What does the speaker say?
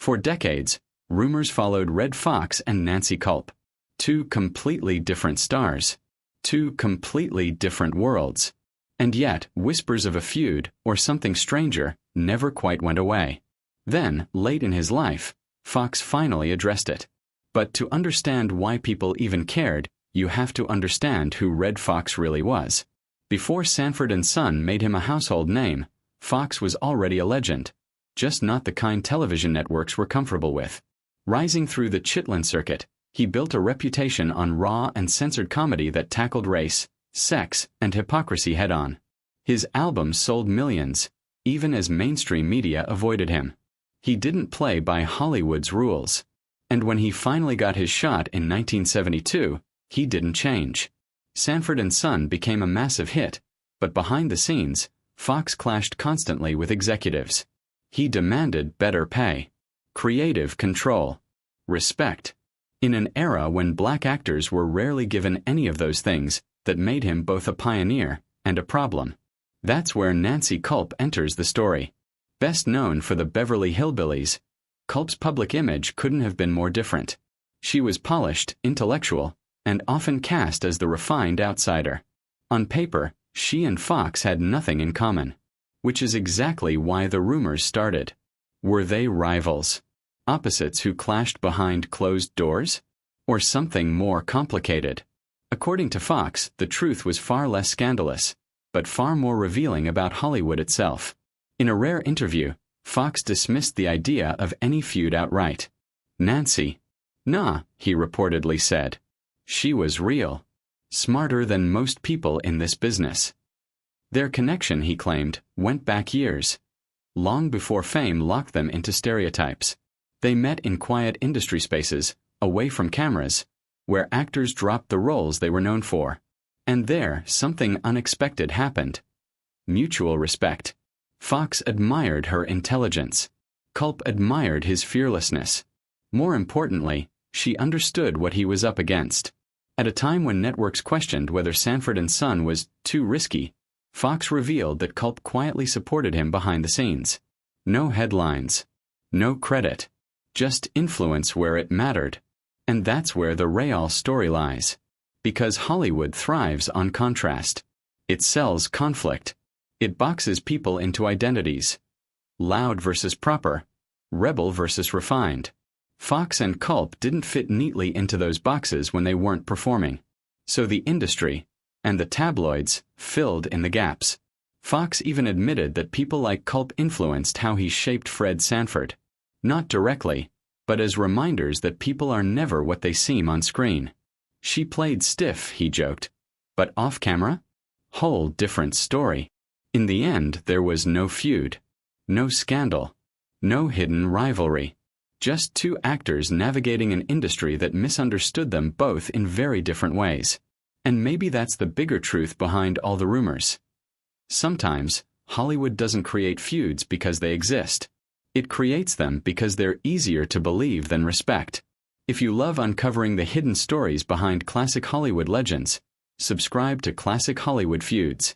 For decades, rumors followed Red Fox and Nancy Kulp. Two completely different stars. Two completely different worlds. And yet, whispers of a feud, or something stranger, never quite went away. Then, late in his life, Foxx finally addressed it. But to understand why people even cared, you have to understand who Red Fox really was. Before Sanford and Son made him a household name, Foxx was already a legend, just not the kind television networks were comfortable with. Rising through the Chitlin circuit, he built a reputation on raw and censored comedy that tackled race, sex, and hypocrisy head-on. His albums sold millions, even as mainstream media avoided him. He didn't play by Hollywood's rules. And when he finally got his shot in 1972, he didn't change. Sanford and Son became a massive hit, but behind the scenes, Foxx clashed constantly with executives. He demanded better pay, creative control, respect. In an era when black actors were rarely given any of those things, that made him both a pioneer and a problem. That's where Nancy Kulp enters the story. Best known for the Beverly Hillbillies, Kulp's public image couldn't have been more different. She was polished, intellectual, and often cast as the refined outsider. On paper, she and Foxx had nothing in common. Which is exactly why the rumors started. Were they rivals? Opposites who clashed behind closed doors? Or something more complicated? According to Foxx, the truth was far less scandalous, but far more revealing about Hollywood itself. In a rare interview, Foxx dismissed the idea of any feud outright. Nancy, nah, he reportedly said. She was real. Smarter than most people in this business. Their connection, he claimed, went back years. Long before fame locked them into stereotypes. They met in quiet industry spaces, away from cameras, where actors dropped the roles they were known for. And there, something unexpected happened. Mutual respect. Foxx admired her intelligence. Kulp admired his fearlessness. More importantly, she understood what he was up against. At a time when networks questioned whether Sanford and Son was too risky, Foxx revealed that Kulp quietly supported him behind the scenes. No headlines. No credit. Just influence where it mattered. And that's where the real story lies. Because Hollywood thrives on contrast. It sells conflict. It boxes people into identities. Loud versus proper. Rebel versus refined. Foxx and Kulp didn't fit neatly into those boxes when they weren't performing. So the industry, and the tabloids, filled in the gaps. Foxx even admitted that people like Kulp influenced how he shaped Fred Sanford. Not directly, but as reminders that people are never what they seem on screen. She played stiff, he joked. But off camera? Whole different story. In the end, there was no feud. No scandal. No hidden rivalry. Just two actors navigating an industry that misunderstood them both in very different ways. And maybe that's the bigger truth behind all the rumors. Sometimes, Hollywood doesn't create feuds because they exist. It creates them because they're easier to believe than respect. If you love uncovering the hidden stories behind classic Hollywood legends, subscribe to Classic Hollywood Feuds.